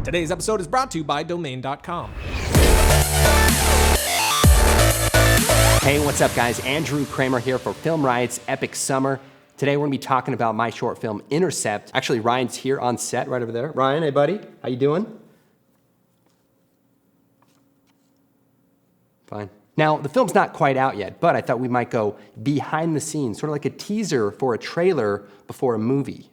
Today's episode is brought to you by Domain.com. Hey, what's up guys? Andrew Kramer here for Film Riot's Epic Summer. Today we're gonna be talking about my short film, Intercept. Actually, Ryan's here on set right over there. Ryan, hey buddy, how you doing? Fine. Now, the film's not quite out yet, but I thought we might go behind the scenes, sort of like a teaser for a trailer before a movie.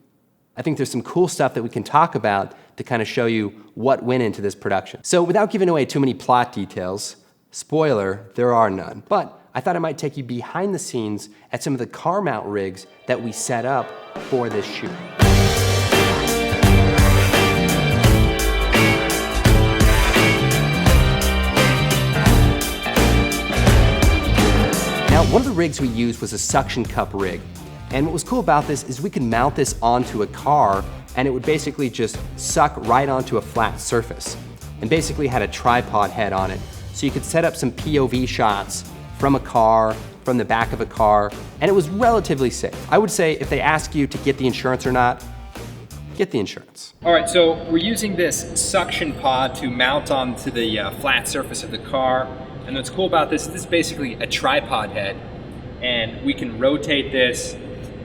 I think there's some cool stuff that we can talk about to kind of show you what went into this production. So without giving away too many plot details, spoiler, there are none, but I thought I might take you behind the scenes at some of the car mount rigs that we set up for this shoot. Now, one of the rigs we used was a suction cup rig. And what was cool about this is we could mount this onto a car and it would basically just suck right onto a flat surface. And basically had a tripod head on it. So you could set up some POV shots from a car, from the back of a car, and it was relatively safe. I would say if they ask you to get the insurance or not, get the insurance. All right, so we're using this suction pod to mount onto the flat surface of the car. And what's cool about this is basically a tripod head, and we can rotate this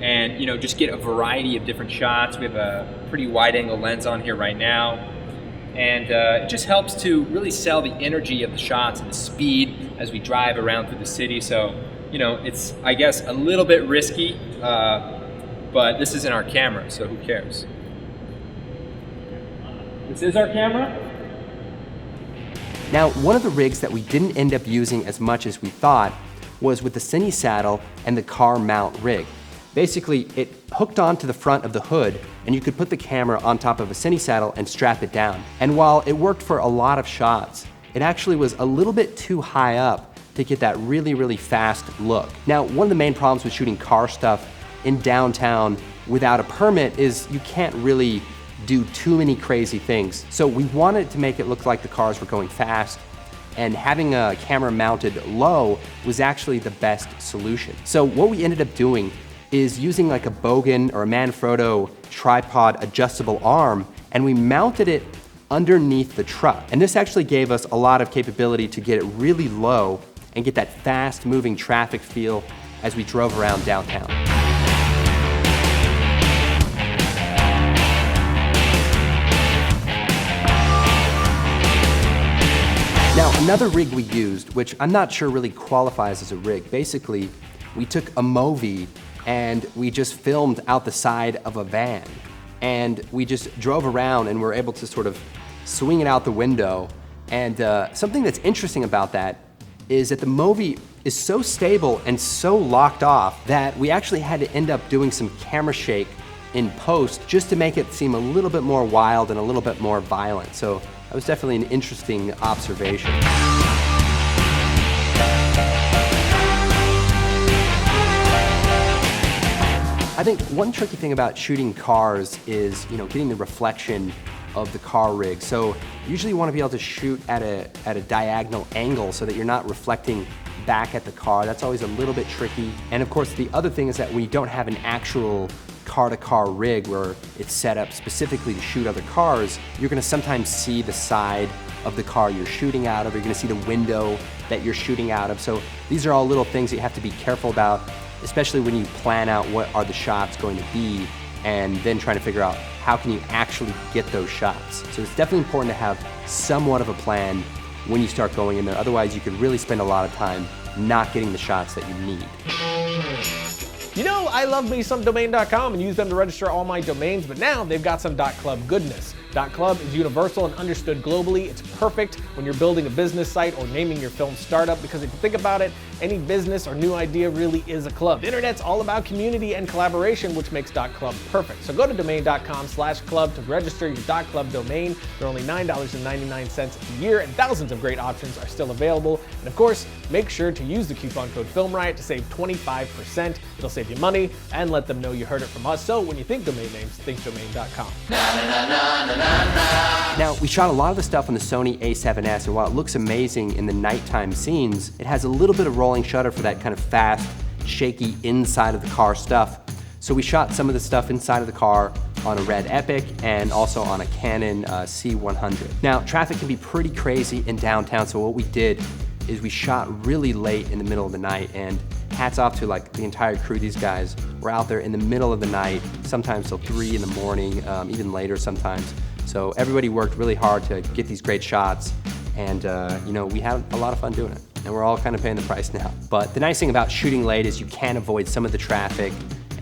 and just get a variety of different shots. We have a pretty wide angle lens on here right now, and it just helps to really sell the energy of the shots and the speed as we drive around through the city. So it's, I guess, a little bit risky, but this isn't our camera, so who cares? This is our camera. Now, one of the rigs that we didn't end up using as much as we thought was with the cine saddle and the car mount rig. Basically, it hooked onto the front of the hood and you could put the camera on top of a cine saddle and strap it down. And while it worked for a lot of shots, it actually was a little bit too high up to get that really, really fast look. Now, one of the main problems with shooting car stuff in downtown without a permit is you can't really do too many crazy things. So we wanted to make it look like the cars were going fast, and having a camera mounted low was actually the best solution. So what we ended up doing is using like a Bogan or a Manfrotto tripod adjustable arm, and we mounted it underneath the truck. And this actually gave us a lot of capability to get it really low and get that fast moving traffic feel as we drove around downtown. Now, another rig we used, which I'm not sure really qualifies as a rig, basically, we took a Movi and we just filmed out the side of a van. And we just drove around and were able to sort of swing it out the window. And something that's interesting about that is that the Movi is so stable and so locked off that we actually had to end up doing some camera shake in post just to make it seem a little bit more wild and a little bit more violent. So that was definitely an interesting observation. I think one tricky thing about shooting cars is, getting the reflection of the car rig. So usually you want to be able to shoot at a diagonal angle so that you're not reflecting back at the car. That's always a little bit tricky. And of course, the other thing is that when you don't have an actual car-to-car rig where it's set up specifically to shoot other cars, you're gonna sometimes see the side of the car you're shooting out of, you're gonna see the window that you're shooting out of. So these are all little things that you have to be careful about, especially when you plan out what are the shots going to be and then trying to figure out how can you actually get those shots. So it's definitely important to have somewhat of a plan when you start going in there. Otherwise, you could really spend a lot of time not getting the shots that you need. I love me some Domain.com and use them to register all my domains, but now they've got some .club goodness. .club is universal and understood globally. It's perfect when you're building a business site or naming your film startup, because if you think about it, any business or new idea really is a club. The internet's all about community and collaboration, which makes .club perfect. So go to domain.com/club to register your .club domain. They're only $9.99 a year, and thousands of great options are still available. And of course, make sure to use the coupon code FilmRiot to save 25%. It'll save you money and let them know you heard it from us. So when you think domain names, think domain.com. Now, we shot a lot of the stuff on the Sony a7S, and while it looks amazing in the nighttime scenes, it has a little bit of rolling shutter for that kind of fast, shaky inside of the car stuff. So we shot some of the stuff inside of the car on a Red Epic and also on a Canon C100. Now, traffic can be pretty crazy in downtown, so what we did is we shot really late in the middle of the night, and hats off to like the entire crew. These guys were out there in the middle of the night, sometimes till 3 in the morning, even later sometimes. So everybody worked really hard to get these great shots, and you know, we had a lot of fun doing it, and we're all kind of paying the price now. But the nice thing about shooting late is you can avoid some of the traffic,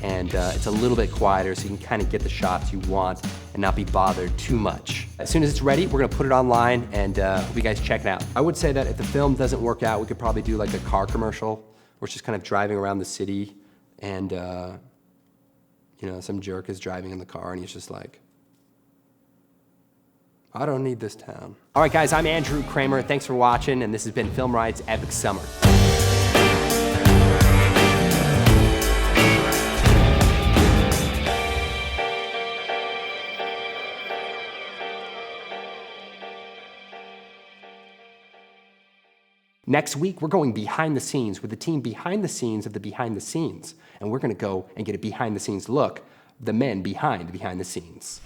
and it's a little bit quieter, so you can kind of get the shots you want and not be bothered too much. As soon as it's ready, we're gonna put it online, and hope you guys check it out. I would say that if the film doesn't work out, we could probably do like a car commercial, where it's just kind of driving around the city, and you know, some jerk is driving in the car, and he's just like, I don't need this town. All right, guys, I'm Andrew Kramer. Thanks for watching, and this has been Film Riot's Epic Summer. Next week, we're going behind the scenes with the team behind the scenes of the behind the scenes. And we're gonna go and get a behind the scenes look, the men behind the scenes.